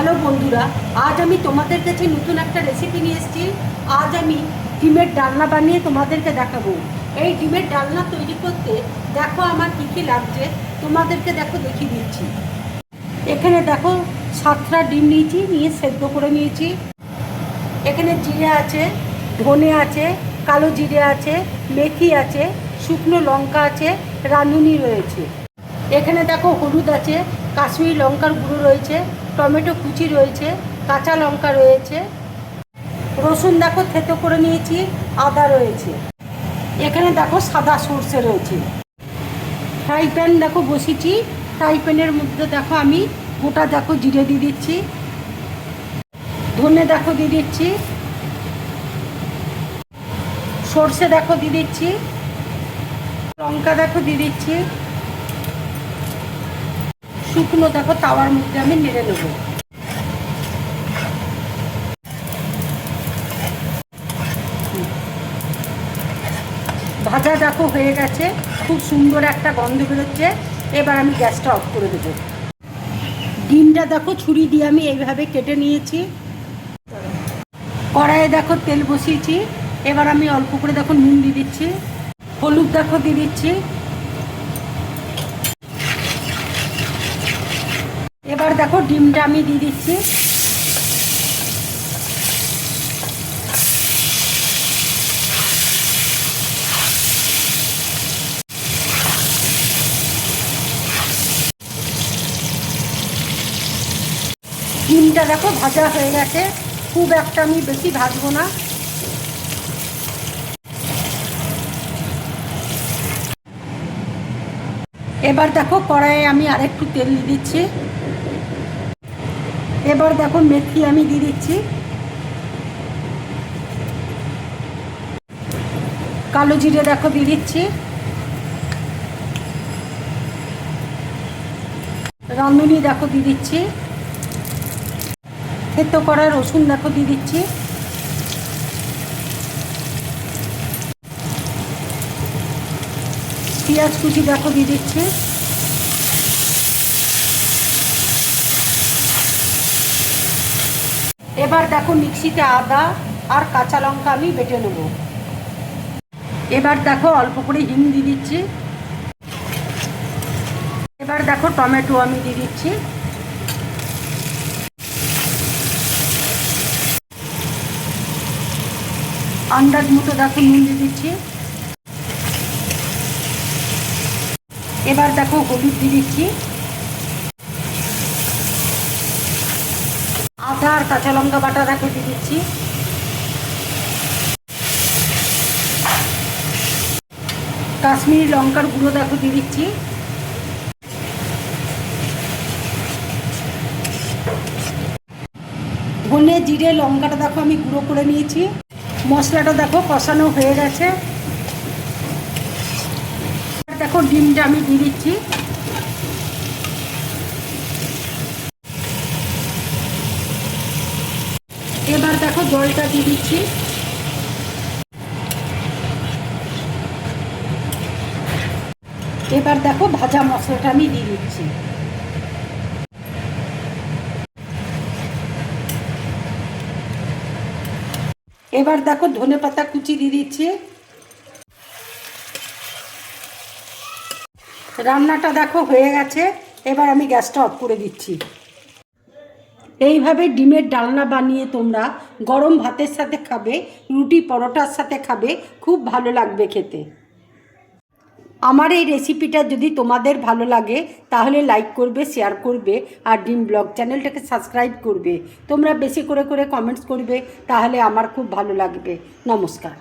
Hello বন্ধুরা, আজ আমি তোমাদের কাছে নতুন একটা রেসিপি নিয়ে এসেছি। আজ আমি ডিমের ডালনা বানিয়ে তোমাদেরকে দেখাবো। এই ডিমের ডালনা তৈরি করতে দেখো আমার কী কী লাগছে, তোমাদেরকে দেখিয়ে দিচ্ছি। এখানে দেখো 7টা ডিম নিয়েছি, নিয়ে সেদ্ধ করে নিয়েছি। এখানে জিরে আছে, ধনে আছে, কালো জিরে আছে, মেথি আছে, শুকনো লঙ্কা আছে, রাঁধুনি রয়েছে। এখানে দেখো হলুদ আছে, কাশ্মীরি লঙ্কার গুঁড়ো রয়েছে, টমেটো কুচি রয়েছে, কাঁচা লঙ্কা রয়েছে, রসুন দেখো থেতো করে নিয়েছি, আদা রয়েছে। এখানে দেখো সাদা সর্ষে রয়েছে। ফ্রাই প্যান দেখো বসিয়েছি, ফ্রাই প্যানের মধ্যে দেখো আমি গোটা দেখো জিরে দিয়ে দিচ্ছি, ধনে দেখো দিয়ে দিচ্ছি, সর্ষে দেখো দিয়ে দিচ্ছি, লঙ্কা দেখো দিয়ে দিচ্ছি, শুকনো দেখো তাওয়ার মধ্যে আমি নেড়ে নেব। ভাজা দেখো হয়ে গেছে, খুব সুন্দর একটা গন্ধ বেরোচ্ছে। এবার আমি গ্যাসটা অফ করে দেবো। ডিমটা দেখো ছুরি দিয়ে আমি এইভাবে কেটে নিয়েছি। কড়াইয়ে দেখো তেল বসিয়েছি, এবার আমি অল্প করে দেখো নুন দিয়ে দিচ্ছি, হলুদ দেখো দিয়ে দিচ্ছি। এবার দেখো ডিমটা আমি দিয়ে দিচ্ছি। ডিমটা দেখো ভাজা হয়ে গেছে, খুব একটা আমি বেশি ভাজবো না। এবার দেখো কড়াইয়ে আমি আরেকটু তেল দিয়ে দিচ্ছি। এবার দেখো মেথি আমি দিয়ে দিচ্ছি, কালো জিরে দেখো দিয়ে দিচ্ছি, রাঁধুনি দেখো দিয়ে দিচ্ছি, থেতো করা রসুন দেখো দিয়ে দিচ্ছি, পেঁয়াজ কুচি দেখো দিয়ে দিচ্ছি। এবার দেখো মিক্সিতে আদা আর কাঁচা লঙ্কা আমি বেটে নেব। এবার দেখো অল্প করে হিং দিয়ে দিচ্ছি। এবার দেখো টমেটো আমি দিয়ে দিচ্ছি, আন্দাজ মতো দেখো নুন দিয়ে দিচ্ছি। এবার দেখো হলুদ দিয়ে দিচ্ছি, আদা আর কাঁচা লঙ্কা বাটা দেখো দিয়ে দিচ্ছি, কাশ্মীরি লঙ্কার গুঁড়ো দেখো দিয়ে দিচ্ছি, ধনে জিরে লঙ্কাটা দেখো আমি গুঁড়ো করে নিয়েছি। মশলাটা দেখো কষানো হয়ে গেছে। দেখো ডিমটা আমি দিয়ে দিচ্ছি, এবার দেখো জলটা দিয়ে দিচ্ছি। এবার দেখো ভাজা মশলাটা আমি দিয়ে দিচ্ছি। এবার দেখো ধনেপাতা কুচি দিয়ে দিচ্ছি। রান্নাটা দেখো হয়ে গেছে, এবার আমি গ্যাসটা অফ করে দিচ্ছি। এইভাবে ডিমের ডালনা বানিয়ে তোমরা গরম ভাতের সাথে খাবে, রুটি পরোটার সাথে খাবে, খুব ভালো লাগবে খেতে। আমার এই রেসিপিটা যদি তোমাদের ভালো লাগে তাহলে লাইক করবে, শেয়ার করবে, আর ডিম ব্লগ চ্যানেলটাকে সাবস্ক্রাইব করবে। তোমরা বেশি করে কমেন্টস করবে, তাহলে আমার খুব ভালো লাগবে। নমস্কার।